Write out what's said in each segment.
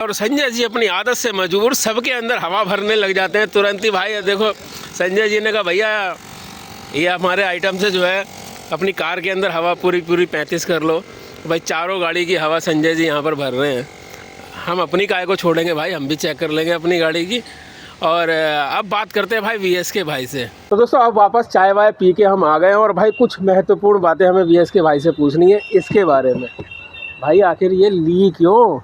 और संजय जी अपनी आदत से मजबूर सबके अंदर हवा भरने लग जाते हैं तुरंत ही। भाई देखो संजय जी ने कहा भैया ये हमारे आइटम से जो है अपनी कार के अंदर हवा पूरी 35 कर लो। भाई चारों गाड़ी की हवा संजय जी यहाँ पर भर रहे हैं। हम अपनी काय को छोड़ेंगे भाई, हम भी चेक कर लेंगे अपनी गाड़ी की। और अब बात करते हैं भाई वीएस के भाई से। तो दोस्तों अब वापस चाय वाय पी के हम आ गए हैं और भाई कुछ महत्वपूर्ण बातें हमें वीएस के भाई से पूछनी है इसके बारे में। भाई आखिर ये ली क्यों?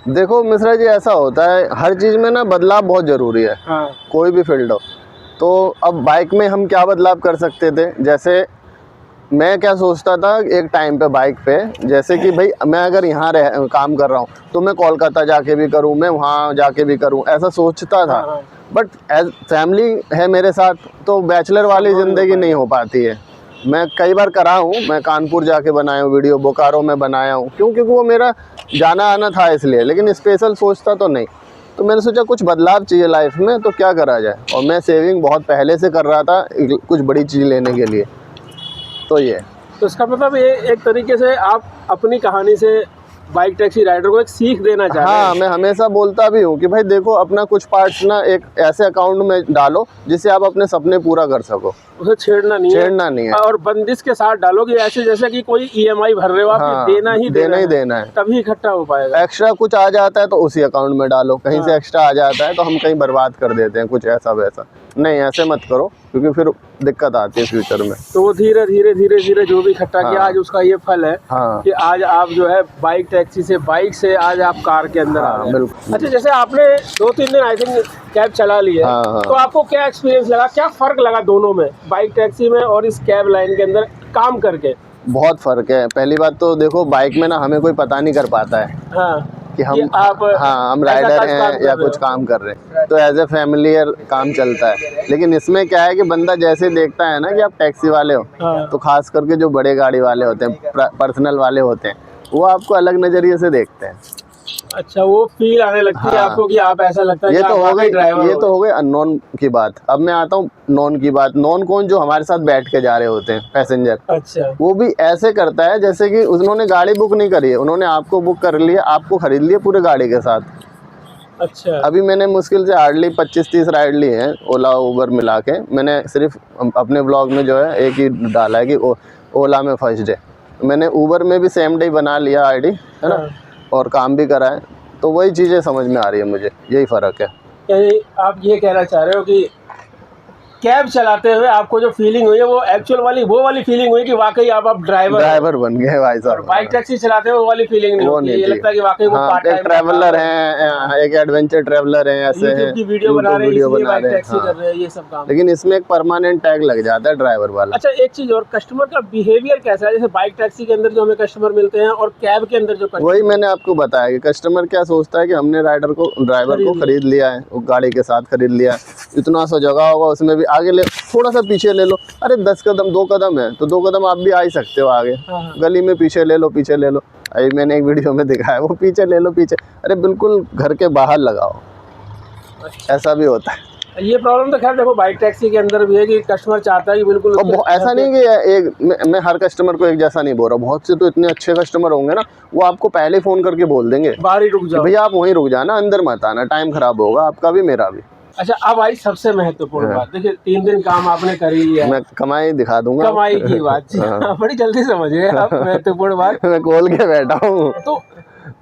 देखो मिश्रा जी, ऐसा होता है हर चीज़ में ना बदलाव बहुत ज़रूरी है। हाँ। कोई भी फील्ड हो। तो अब बाइक में हम क्या बदलाव कर सकते थे, जैसे मैं क्या सोचता था एक टाइम पे बाइक पे, जैसे कि भाई मैं अगर यहाँ काम कर रहा हूँ तो मैं कोलकाता जाके भी करूँ, मैं वहाँ जाके भी करूँ, ऐसा सोचता था। हाँ। बट एज फैमिली है मेरे साथ तो बैचलर वाली ज़िंदगी नहीं हो पाती है। मैं कई बार करा हूँ, मैं कानपुर जाके बनाया हूँ वीडियो, बोकारो में बनाया हूँ, क्योंकि वो मेरा जाना आना था इसलिए, लेकिन स्पेशल सोचता तो नहीं। तो मैंने सोचा कुछ बदलाव चाहिए लाइफ में, तो क्या करा जाए। और मैं सेविंग बहुत पहले से कर रहा था कुछ बड़ी चीज़ लेने के लिए। तो ये तो इसका मतलब ये एक तरीके से आप अपनी कहानी से बाइक टैक्सी राइडर को एक सीख देना चाह रहे हैं। हाँ, मैं हमेशा बोलता भी हूँ कि भाई देखो अपना कुछ पार्ट्स ना एक ऐसे अकाउंट में डालो जिससे आप अपने सपने पूरा कर सको। उसे छेड़ना नहीं है और बंदिश के साथ डालोगे, ऐसे जैसे कि कोई ईएमआई भर रहे हो आप। हाँ, देना ही देना है तभी इकट्ठा हो पाएगा। एक्स्ट्रा कुछ आ जाता है तो उसी अकाउंट में डालो, कहीं से एक्स्ट्रा आ जाता है तो हम कहीं बर्बाद कर देते हैं कुछ ऐसा वैसा। नहीं, ऐसे मत करो क्योंकि फिर दिक्कत आती है फ्यूचर में। तो वो धीरे धीरे जो भी इकट्ठा किया आज उसका ये फल है कि आज आप जो है बाइक टैक्सी से, बाइक से आज आप कार के अंदर आ गए। बिल्कुल। अच्छा, जैसे आपने 2-3 दिन आई थिंक कैब चला ली है, तो आपको क्या एक्सपीरियंस लगा, क्या फ़र्क लगा दोनों में, बाइक टैक्सी में और इस कैब लाइन के अंदर काम करके? बहुत फ़र्क है। पहली बात तो देखो बाइक में ना हमें कोई पता नहीं कर पाता है कि हम राइडर हैं या कुछ काम कर रहे हैं, तो एज ए फैमिलियर काम चलता है। लेकिन इसमें क्या है कि बंदा जैसे देखता है ना कि आप टैक्सी वाले हो, तो खास करके जो बड़े गाड़ी वाले होते हैं, पर्सनल वाले होते हैं, वो आपको अलग नज़रिए से देखते हैं। अच्छा, वो फील आने लगती है आपको कि आप, ऐसा लगता है ये तो हो गई अननोन की बात। अब मैं आता हूँ नॉन की बात। नॉन कौन? जो हमारे साथ बैठ के जा रहे होते हैं पैसेंजर। अच्छा। वो भी ऐसे करता है जैसे कि उन्होंने गाड़ी बुक नहीं करी है, उन्होंने आपको बुक कर लिया, आपको खरीद लिया पूरे गाड़ी के साथ। अच्छा। अभी मैंने मुश्किल से हार्डली 25-30 राइड ली हैं ओला उबर मिला के। मैंने सिर्फ अपने ब्लॉग में जो है एक ही डाला है कि ओला में फर्स्ट डे। मैंने उबर में भी सेम डे बना लिया आईडी, है ना, और काम भी करा है। तो वही चीज़ें समझ में आ रही है मुझे, यही फ़र्क है। यानी आप ये कहना चाह रहे हो कि कैब चलाते हुए आपको जो फीलिंग हुई है वो एक्चुअल वाली, वो वाली फीलिंग हुई कि वाकई आप ड्राइवर बन गए भाई साहब। बाइक टैक्सी चलाते हुए वो वाली फीलिंग नहीं होती, ये लगता है कि वाकई वो पार्ट टाइम ट्रैवलर हैं, एक एडवेंचर ट्रैवलर हैं, ऐसे हैं की वीडियो बना रहे हैं इसलिए बाइक टैक्सी कर रहे हैं, ये सब काम। लेकिन इसमें एक परमानेंट टैग लग जाता है ड्राइवर वाला। अच्छा, एक चीज और, कस्टमर का बिहेवियर कैसा है? जैसे बाइक टैक्सी के अंदर जो हमें कस्टमर मिलते हैं और कैब के अंदर जो कस्टमर, वही मैंने आपको बताया कि कस्टमर क्या सोचता है कि हमने ड्राइवर को खरीद लिया है, वो गाड़ी के साथ खरीद लिया है, इतना सा जगह होगा उसमें भी आगे ले, थोड़ा सा पीछे ले लो। अरे 10 कदम 2 कदम है तो 2 कदम आप भी आ ही सकते हो आगे। गली में पीछे ले लो, पीछे ले लो। अभी मैंने एक वीडियो में दिखाया, वो पीछे ले लो, पीछे। अरे बिल्कुल घर के बाहर लगाओ। अच्छा। ऐसा भी होता है। ये प्रॉब्लम तो खैर देखो बाइक टैक्सी के अंदर भी है कि कस्टमर चाहता है कि बिल्कुल ऐसा नहीं कि मैं हर कस्टमर को एक जैसा नहीं बोल रहा। बहुत से तो इतने अच्छे कस्टमर होंगे ना, वो आपको पहले फ़ोन करके बोल देंगे बाहर ही रुक जाओ, भैया आप वहीं रुक जाना, अंदर मत आना, टाइम खराब होगा आपका भी मेरा भी। अच्छा, अब आई सबसे महत्वपूर्ण बात। देखिए 3 दिन काम आपने कर ही लिया, मैं कमाई दिखा दूंगा। कमाई की बात बड़ी जल्दी समझ गए आप महत्वपूर्ण बात। मैं खोल के बैठा हूँ। तो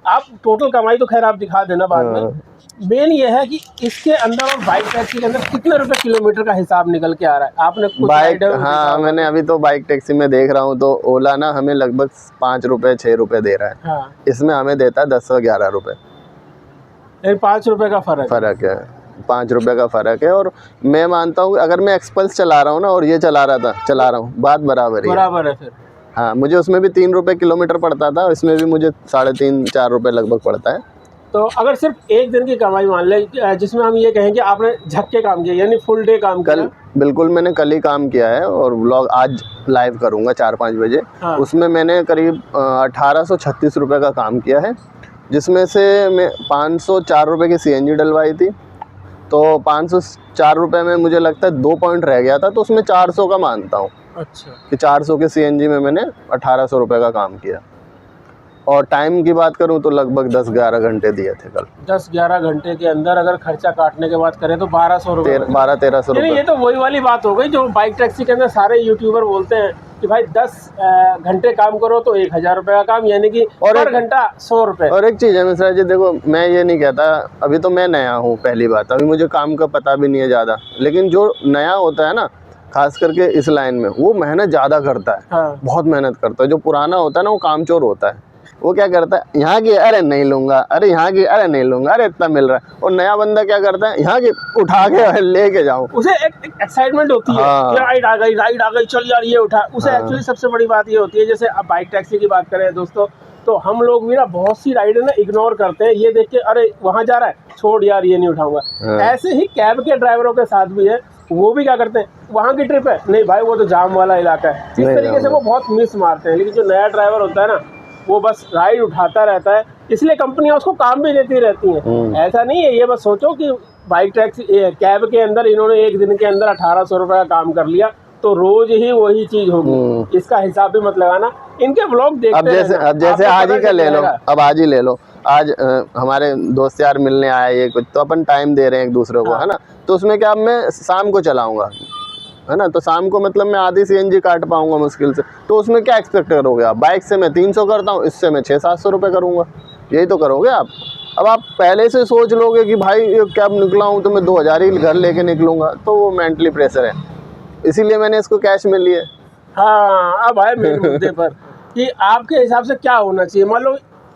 आप टोटल कमाई तो खैर आप दिखा देना बाद में। मेन ये है कि इसके अंदर और बाइक टैक्सी के अंदर कितने रुपए किलोमीटर का हिसाब निकल के आ रहा है? आपने कुछ बाइक, हाँ मैंने अभी तो बाइक टैक्सी में देख रहा हूँ तो ओला ना हमें लगभग 5 रुपए 6 रुपए दे रहा है। हाँ। इसमें हमें देता है 10 और 11 रुपए। 5 रुपए का फर्क है। 5 रुपए का फ़र्क है। और मैं मानता हूँ अगर मैं एक्सपल्स चला रहा हूँ ना और ये चला रहा हूँ, बात बराबर है फिर। हाँ, मुझे उसमें भी 3 रुपए किलोमीटर पड़ता था, इसमें भी मुझे 3.5-4 रुपए लगभग पड़ता है। तो अगर सिर्फ एक दिन की कमाई मान ले, जिसमें हम ये कहें कि आपने झक्के काम किया यानी फुल डे काम किया। बिल्कुल, मैंने कल ही काम किया है और व्लॉग आज लाइव करूँगा 4-5 बजे। हाँ। उसमें मैंने करीब 1836 रुपये का काम किया है, जिसमें से मैं 504 रुपये की CNG डलवाई थी। तो 504 रुपये में मुझे लगता है 2 पॉइंट रह गया था, तो उसमें 400 का मानता हूँ। अच्छा। कि 400 के CNG में मैंने 1800 रुपये का काम किया। और टाइम की बात करूं तो लगभग 10-11 घंटे दिए थे कल। 10-11 घंटे के अंदर अगर खर्चा काटने के बाद करें तो 1200 रुपये। 1200-1300 नहीं, ये रुपये। तो वही वाली बात हो गई जो बाइक टैक्सी के अंदर सारे यूट्यूबर बोलते हैं कि भाई 10 घंटे काम करो तो 1000 रुपये का काम, यानी कि पर घंटा 100 रुपये। और एक चीज़ है मिश्रा जी, देखो मैं ये नहीं कहता, अभी तो मैं नया हूँ, पहली बात अभी मुझे काम का पता भी नहीं है ज़्यादा, लेकिन जो नया होता है ना खास करके इस लाइन में, वो मेहनत ज़्यादा करता है। हाँ। बहुत मेहनत करता है। जो पुराना होता है ना वो कामचोर होता है, वो क्या करता है, यहाँ की अरे नहीं लूँगा, अरे यहाँ की अरे नहीं लूँगा, अरे इतना मिल रहा है। और नया बंदा क्या करता है, यहाँ की उठा के लेके जाऊँ, उसे एक एक्साइटमेंट होती है हाँ। कि राइड आ गई चल यार ये उठा। उसे एक्चुअली सबसे बड़ी बात ये होती है, जैसे अब बाइक टैक्सी की बात करें दोस्तों, तो हम लोग भी ना बहुत सी राइडें ना इग्नोर करते हैं, ये देख के अरे वहाँ जा रहा है छोड़ यार ये नहीं उठाऊंगा। ऐसे ही कैब के ड्राइवरों के साथ भी है, वो भी क्या करते हैं, वहाँ की ट्रिप है, नहीं भाई वो तो जाम वाला इलाका है, इस तरीके से वो बहुत मिस मारते हैं। लेकिन जो नया ड्राइवर होता है ना, वो बस राइड उठाता रहता है, इसलिए कंपनियां उसको काम भी देती रहती हैं। ऐसा नहीं है, ये बस सोचो कि बाइक टैक्सी कैब के अंदर इन्होंने एक दिन के अंदर 1800 रुपये का काम कर लिया, तो रोज ही वही चीज होगी, इसका हिसाब भी मत लगाना। इनके व्लॉग देखते अब जैसे आज ही का ले लो, अब आज ही ले लो, आज हमारे दोस्त यार मिलने आए ये कुछ, तो अपन टाइम दे रहे हैं एक दूसरे को, है ना, तो उसमें क्या, अब मैं शाम को चलाऊंगा, है ना, तो शाम को मतलब मैं आधी CNG काट पाऊंगा मुश्किल से, तो उसमें क्या एक्सपेक्ट करोगे आप, बाइक से मैं 300 करता हूँ, इससे मैं 600-700 रुपये करूँगा, यही तो करोगे आप। अब आप पहले से सोच लोगे कि भाई ये कैब निकला हूँ तो मैं 2000 ही घर लेके निकलूँगा, तो वो मेंटली प्रेशर है, इसीलिए मैंने इसको कैश में लिए। हाँ, अब आए मेन मुद्दे पर कि आपके हिसाब से क्या होना चाहिए। मान लो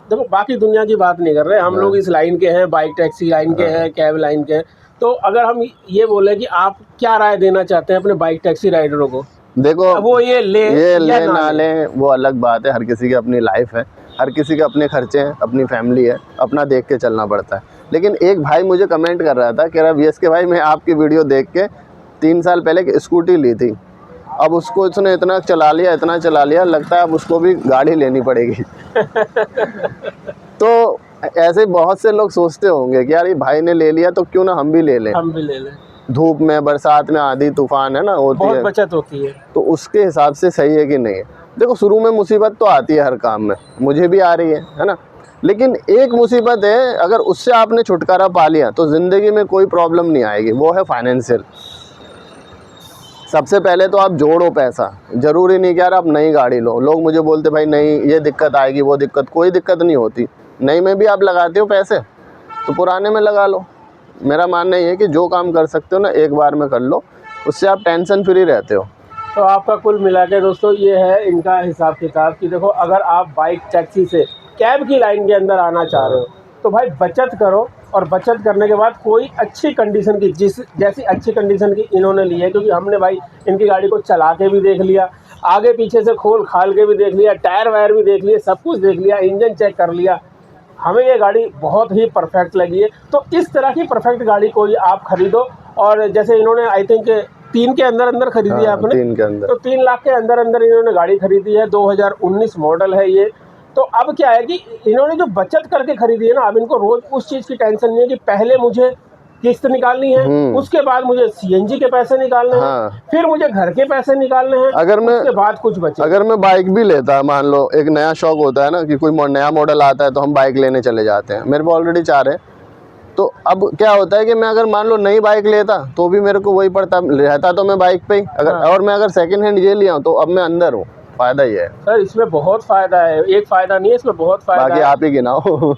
देखो, बाकी दुनिया की बात नहीं कर रहे हम लोग, इस लाइन के हैं, बाइक टैक्सी लाइन के हैं, कैब लाइन के हैं, तो अगर हम ये बोले कि आप क्या राय देना चाहते हैं अपने बाइक टैक्सी राइडरों को। देखो वो ये ले ना ले वो अलग बात है, हर किसी की अपनी लाइफ है, हर किसी के अपने खर्चे हैं, अपनी फैमिली है, अपना देख के चलना पड़ता है। लेकिन एक भाई मुझे कमेंट कर रहा था, कह रहा VS के भाई मैं आपकी वीडियो देख के 3 साल पहले एक स्कूटी ली थी, अब उसको उसने इतना चला लिया लगता है अब उसको भी गाड़ी लेनी पड़ेगी। तो ऐसे बहुत से लोग सोचते होंगे कि यार ये भाई ने ले लिया तो क्यों ना हम भी ले लें, धूप में बरसात में आंधी तूफान है ना होती है, बहुत बचत होती है, तो उसके हिसाब से सही है कि नहीं है। देखो शुरू में मुसीबत तो आती है हर काम में, मुझे भी आ रही है ना, लेकिन एक मुसीबत है, अगर उससे आपने छुटकारा पा लिया तो ज़िंदगी में कोई प्रॉब्लम नहीं आएगी, वो है फाइनेंशियल। सबसे पहले तो आप जोड़ो पैसा, ज़रूरी नहीं कि यार आप नई गाड़ी लो। लोग मुझे बोलते भाई नहीं ये दिक्कत आएगी वो दिक्कत, कोई दिक्कत नहीं होती, नई में भी आप लगाते हो पैसे तो पुराने में लगा लो। मेरा मानना ये है कि जो काम कर सकते हो ना एक बार में कर लो, उससे आप टेंशन फ्री रहते हो। तो आपका कुल मिला के दोस्तों ये है इनका हिसाब किताब कि देखो, अगर आप बाइक टैक्सी से कैब की लाइन के अंदर आना चाह रहे हो तो भाई बचत करो, और बचत करने के बाद कोई अच्छी कंडीशन की, जैसी अच्छी कंडीशन की इन्होंने ली है, क्योंकि हमने भाई इनकी गाड़ी को चला के भी देख लिया, आगे पीछे से खोल खाल के भी देख लिया, टायर वायर भी देख लिए, सब कुछ देख लिया, इंजन चेक कर लिया, हमें ये गाड़ी बहुत ही परफेक्ट लगी है। तो इस तरह की परफेक्ट गाड़ी कोई आप खरीदो, और जैसे इन्होंने आई थिंक 3 के अंदर खरीदी है आपने, 3 के अंदर, तो 3 लाख के अंदर इन्होंने गाड़ी खरीदी है, 2019 मॉडल है ये। तो अब क्या है कि इन्होंने जो बचत करके खरीदी है ना, अब इनको रोज उस चीज़ की टेंशन नहीं है कि पहले मुझे किस्त निकालनी है, उसके बाद मुझे CNG के पैसे निकालने हैं, फिर मुझे घर के पैसे निकालने हैं, उसके बाद कुछ बचे। अगर मैं बाइक भी लेता, मान लो एक नया शौक होता है ना कि कोई नया मॉडल आता है तो हम बाइक लेने चले जाते हैं, मेरे को ऑलरेडी 4 है, तो अब क्या होता है कि मैं अगर मान लो नई बाइक लेता तो भी मेरे को वही पड़ता रहता, तो मैं बाइक पे ही और मैं अगर सेकंड हैंड ये लिया हूँ तो अब मैं अंदर हूँ। फायदा ही है सर, इसमें बहुत फायदा है, एक फायदा नहीं है, इसमें बहुत फायदा बाकी है। आप ही गिनाओ।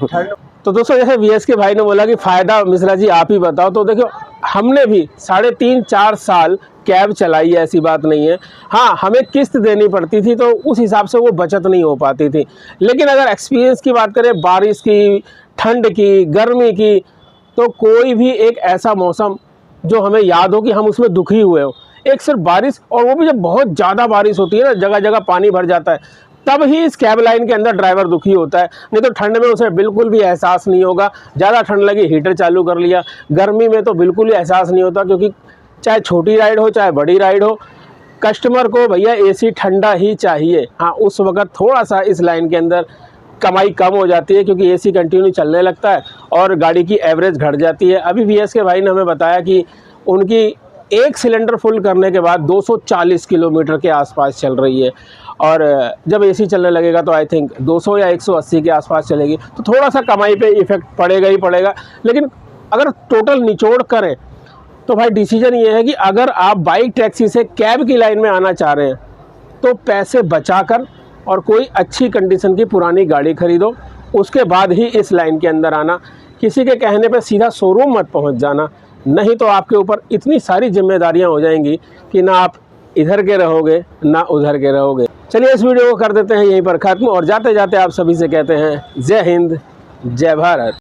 तो दोस्तों जैसे VS के भाई ने बोला कि फायदा मिश्रा जी आप ही बताओ, तो देखो हमने भी 3.5-4 साल कैब चलाई है, ऐसी बात नहीं है। हाँ, हमें किस्त देनी पड़ती थी तो उस हिसाब से वो बचत नहीं हो पाती थी, लेकिन अगर एक्सपीरियंस की बात करें, बारिश की, ठंड की, गर्मी की, तो कोई भी एक ऐसा मौसम जो हमें याद हो कि हम उसमें दुखी हुए हो, एक सिर्फ बारिश, और वो भी जब बहुत ज़्यादा बारिश होती है ना, जगह जगह पानी भर जाता है, तब ही इस कैब लाइन के अंदर ड्राइवर दुखी होता है, नहीं तो ठंड में उसे बिल्कुल भी एहसास नहीं होगा। ज़्यादा ठंड लगी हीटर चालू कर लिया, गर्मी में तो बिल्कुल ही एहसास नहीं होता, क्योंकि चाहे छोटी राइड हो चाहे बड़ी राइड हो, कस्टमर को भैया AC ठंडा ही चाहिए। हाँ, उस वक्त थोड़ा सा इस लाइन के अंदर कमाई कम हो जाती है, क्योंकि AC कंटिन्यू चलने लगता है और गाड़ी की एवरेज घट जाती है। अभी VS के भाई ने हमें बताया कि उनकी एक सिलेंडर फुल करने के बाद 240 किलोमीटर के आसपास चल रही है, और जब एसी चलने लगेगा तो आई थिंक 200 या 180 के आसपास चलेगी, तो थोड़ा सा कमाई पे इफेक्ट पड़ेगा ही पड़ेगा। लेकिन अगर टोटल निचोड़ करें तो भाई डिसीजन ये है कि अगर आप बाइक टैक्सी से कैब की लाइन में आना चाह रहे हैं तो पैसे बचाकर और कोई अच्छी कंडीशन की पुरानी गाड़ी खरीदो, उसके बाद ही इस लाइन के अंदर आना। किसी के कहने पे सीधा शोरूम मत पहुंच जाना, नहीं तो आपके ऊपर इतनी सारी जिम्मेदारियां हो जाएंगी कि ना आप इधर के रहोगे ना उधर के रहोगे। चलिए इस वीडियो को कर देते हैं यहीं पर ख़त्म और जाते जाते आप सभी से कहते हैं जय हिंद, जय भारत।